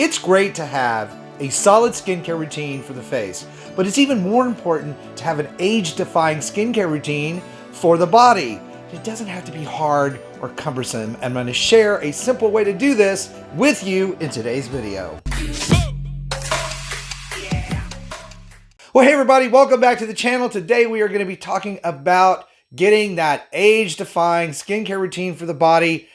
It's great to have a solid skincare routine for the face, but it's even more important to have an age-defying skincare routine for the body. It doesn't have to be hard or cumbersome. I'm going to share a simple way to do this with you in today's video. Well, hey everybody, welcome back to the channel. Today we are going to be talking about getting that age-defying skincare routine for the body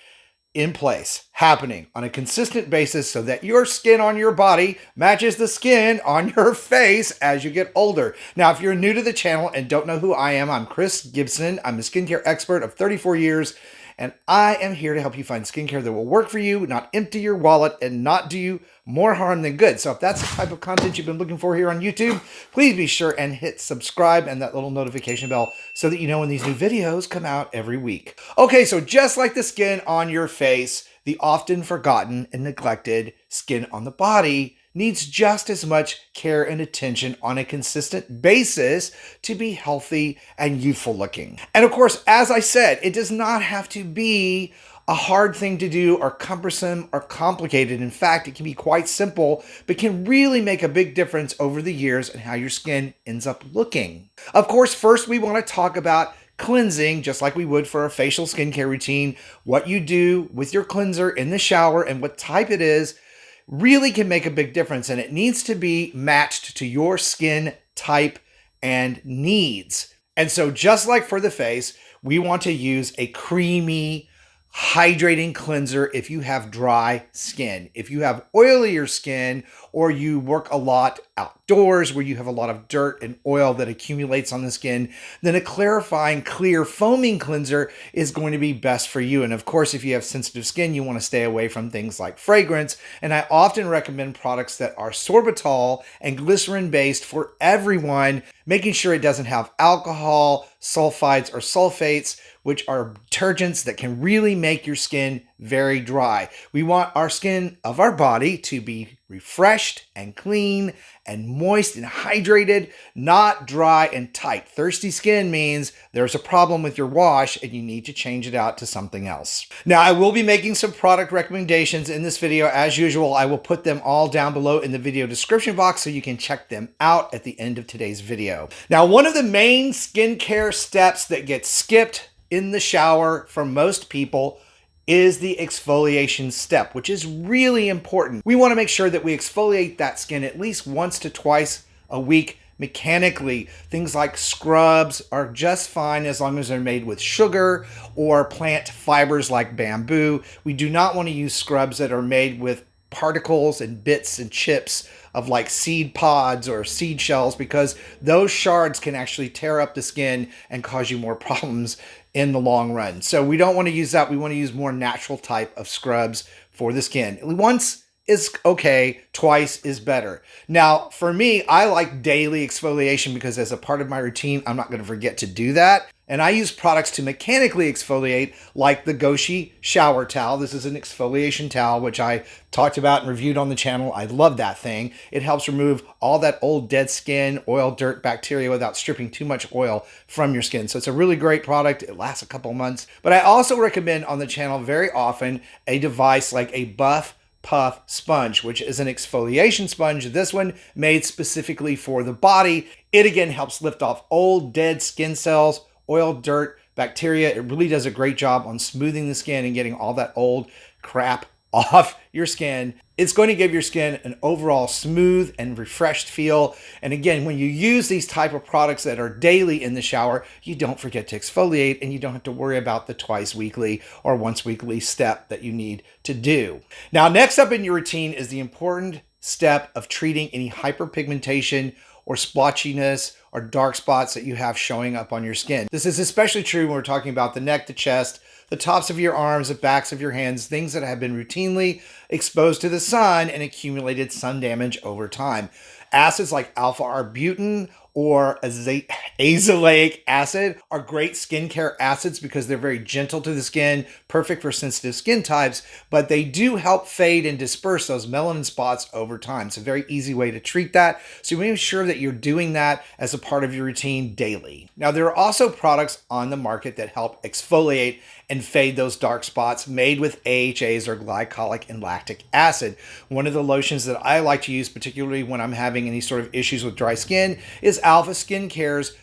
in place, happening on a consistent basis so that your skin on your body matches the skin on your face as you get older. Now, if you're new to the channel and don't know who I am, I'm Chris Gibson. I'm a skincare expert of 34 years, and I am here to help you find skincare that will work for you, not empty your wallet, and not do you more harm than good. So if that's the type of content you've been looking for here on YouTube, please be sure and hit subscribe and that little notification bell so that you know when these new videos come out every week. Okay, so just like the skin on your face, the often forgotten and neglected skin on the body needs just as much care and attention on a consistent basis to be healthy and youthful looking. And of course, as I said, it does not have to be a hard thing to do or cumbersome or complicated. In fact, it can be quite simple, but can really make a big difference over the years in how your skin ends up looking. Of course, first we want to talk about cleansing, just like we would for a facial skincare routine. What you do with your cleanser in the shower and what type it is really can make a big difference, and it needs to be matched to your skin type and needs. And so just like for the face, we want to use a creamy, hydrating cleanser if you have dry skin. If you have oilier skin or you work a lot outdoors where you have a lot of dirt and oil that accumulates on the skin, then a clarifying, clear, foaming cleanser is going to be best for you. And of course, if you have sensitive skin, you want to stay away from things like fragrance. And I often recommend products that are sorbitol and glycerin based for everyone, making sure it doesn't have alcohol, sulfides, or sulfates, which are detergents that can really make your skin very dry. We want our skin of our body to be refreshed and clean and moist and hydrated, not dry and tight. Thirsty skin means there's a problem with your wash and you need to change it out to something else. Now, I will be making some product recommendations in this video. As usual, I will put them all down below in the video description box so you can check them out at the end of today's video. Now, one of the main skincare steps that gets skipped in the shower for most people is the exfoliation step, which is really important. We want to make sure that we exfoliate that skin at least once to twice a week mechanically. Things like scrubs are just fine as long as they're made with sugar or plant fibers like bamboo. We do not want to use scrubs that are made with particles and bits and chips of like seed pods or seed shells, because those shards can actually tear up the skin and cause you more problems in the long run. So we don't want to use that. We want to use more natural type of scrubs for the skin. Once is okay, twice is better. Now, for me, I like daily exfoliation because as a part of my routine, I'm not going to forget to do that. And I use products to mechanically exfoliate, like the Goshi shower towel. This is an exfoliation towel, which I talked about and reviewed on the channel. I love that thing. It helps remove all that old dead skin, oil, dirt, bacteria without stripping too much oil from your skin. So it's a really great product. It lasts a couple months. But I also recommend on the channel very often a device like a Buff Puff sponge, which is an exfoliation sponge. This one made specifically for the body. It again helps lift off old dead skin cells, oil, dirt, bacteria. It really does a great job on smoothing the skin and getting all that old crap off your skin. It's going to give your skin an overall smooth and refreshed feel. And again, when you use these type of products that are daily in the shower, you don't forget to exfoliate and you don't have to worry about the twice weekly or once weekly step that you need to do. Now, next up in your routine is the important step of treating any hyperpigmentation or splotchiness or dark spots that you have showing up on your skin. This is especially true when we're talking about the neck, the chest, the tops of your arms, the backs of your hands, things that have been routinely exposed to the sun and accumulated sun damage over time. Acids like alpha-arbutin or azelaic acid are great skincare acids because they're very gentle to the skin, perfect for sensitive skin types, but they do help fade and disperse those melanin spots over time. It's a very easy way to treat that. So you want to make sure that you're doing that as a part of your routine daily. Now, there are also products on the market that help exfoliate and fade those dark spots made with AHAs or glycolic and lactic acid. One of the lotions that I like to use, particularly when I'm having any sort of issues with dry skin, is Alpha Skincare's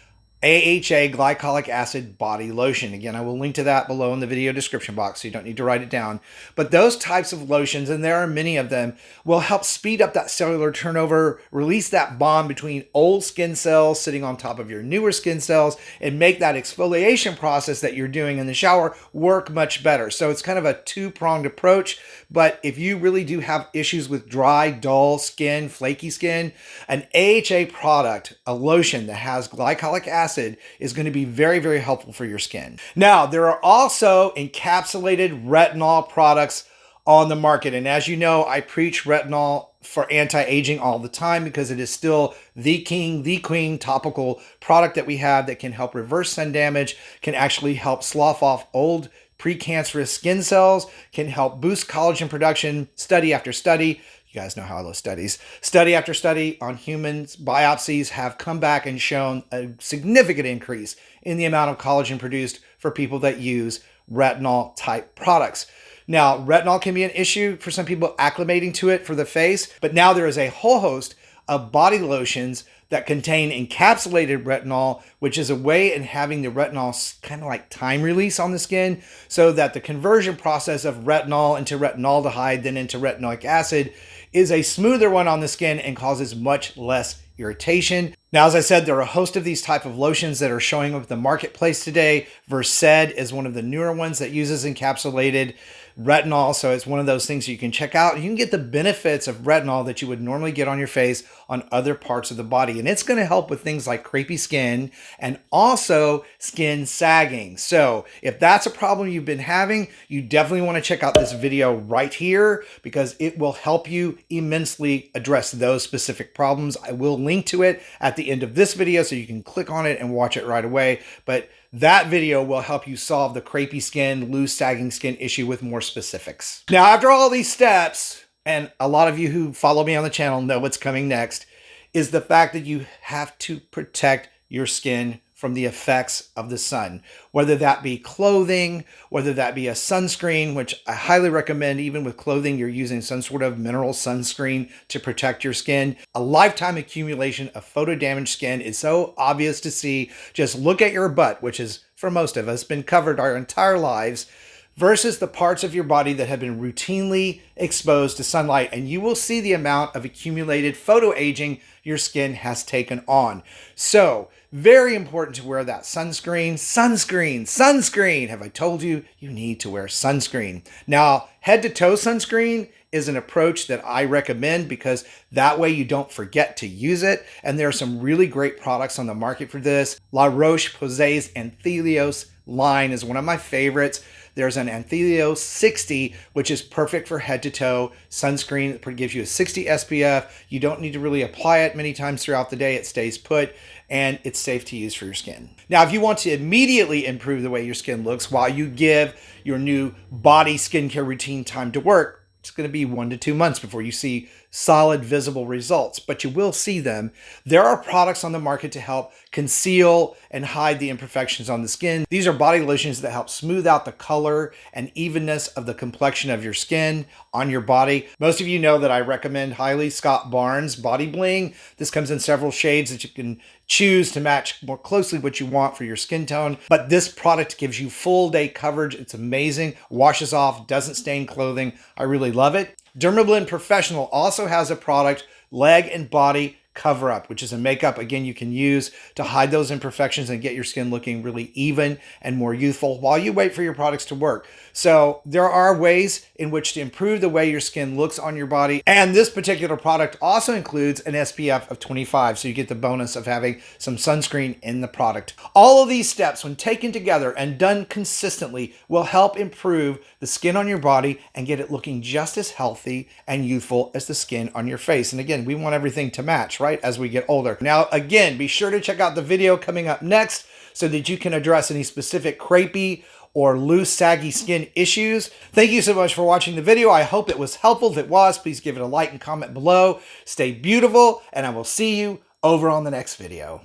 AHA glycolic acid body lotion. Again, I will link to that below in the video description box, so you don't need to write it down. But those types of lotions, and there are many of them, will help speed up that cellular turnover, release that bond between old skin cells sitting on top of your newer skin cells, and make that exfoliation process that you're doing in the shower work much better. So it's kind of a two-pronged approach. But if you really do have issues with dry, dull skin, flaky skin, an AHA product, a lotion that has glycolic acid, is going to be very, very helpful for your skin. Now, there are also encapsulated retinol products on the market. And as you know, I preach retinol for anti-aging all the time because it is still the king, the queen topical product that we have that can help reverse sun damage, can actually help slough off old precancerous skin cells, can help boost collagen production. Study after study, you guys know how I love studies. Study after study on humans, biopsies have come back and shown a significant increase in the amount of collagen produced for people that use retinol type products. Now, retinol can be an issue for some people acclimating to it for the face, but now there is a whole host of body lotions that contain encapsulated retinol, which is a way in having the retinol kind of like time release on the skin so that the conversion process of retinol into retinaldehyde, then into retinoic acid, is a smoother one on the skin and causes much less irritation. Now, as I said, there are a host of these type of lotions that are showing up in the marketplace today. Versed is one of the newer ones that uses encapsulated retinol. So it's one of those things you can check out. You can get the benefits of retinol that you would normally get on your face on other parts of the body. And it's going to help with things like crepey skin and also skin sagging. So if that's a problem you've been having, you definitely want to check out this video right here because it will help you immensely address those specific problems. I will link to it at the end of this video so you can click on it and watch it right away. But that video will help you solve the crepey skin, loose sagging skin issue with more specifics. Now, after all these steps, and a lot of you who follow me on the channel know what's coming next, is the fact that you have to protect your skin from the effects of the sun, whether that be clothing, whether that be a sunscreen, which I highly recommend. Even with clothing, you're using some sort of mineral sunscreen to protect your skin. A lifetime accumulation of photo damaged skin is so obvious to see. Just look at your butt, which is, for most of us, been covered our entire lives, versus the parts of your body that have been routinely exposed to sunlight, and you will see the amount of accumulated photo aging your skin has taken on. So, very important to wear that sunscreen. Sunscreen. Have I told you, you need to wear sunscreen? Now, head to toe sunscreen is an approach that I recommend because that way you don't forget to use it. And there are some really great products on the market for this. La Roche-Posay's Anthelios line is one of my favorites. There's an Anthelios 60, which is perfect for head to toe sunscreen. It gives you a 60 SPF. You don't need to really apply it many times throughout the day. It stays put and it's safe to use for your skin. Now, if you want to immediately improve the way your skin looks while you give your new body skincare routine time to work, it's going to be 1 to 2 months before you see solid visible results, but you will see them. There are products on the market to help conceal and hide the imperfections on the skin. These are body lotions that help smooth out the color and evenness of the complexion of your skin on your body. Most of you know that I recommend highly Scott Barnes Body Bling. This comes in several shades that you can choose to match more closely what you want for your skin tone. But this product gives you full day coverage. It's amazing. Washes off, doesn't stain clothing. I really love it. Dermablend Professional also has a product, Leg and Body Cover Up, which is a makeup, again, you can use to hide those imperfections and get your skin looking really even and more youthful while you wait for your products to work. So there are ways in which to improve the way your skin looks on your body. And this particular product also includes an SPF of 25, so you get the bonus of having some sunscreen in the product. All of these steps, when taken together and done consistently, will help improve the skin on your body and get it looking just as healthy and youthful as the skin on your face. And again, we want everything to match, right, as we get older. Now, again, be sure to check out the video coming up next so that you can address any specific crepey or loose, saggy skin issues. Thank you so much for watching the video. I hope it was helpful. If it was, please give it a like and comment below. Stay beautiful, and I will see you over on the next video.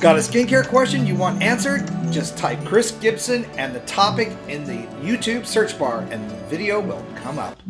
Got a skincare question you want answered? Just type Chris Gibson and the topic in the YouTube search bar and the video will come up.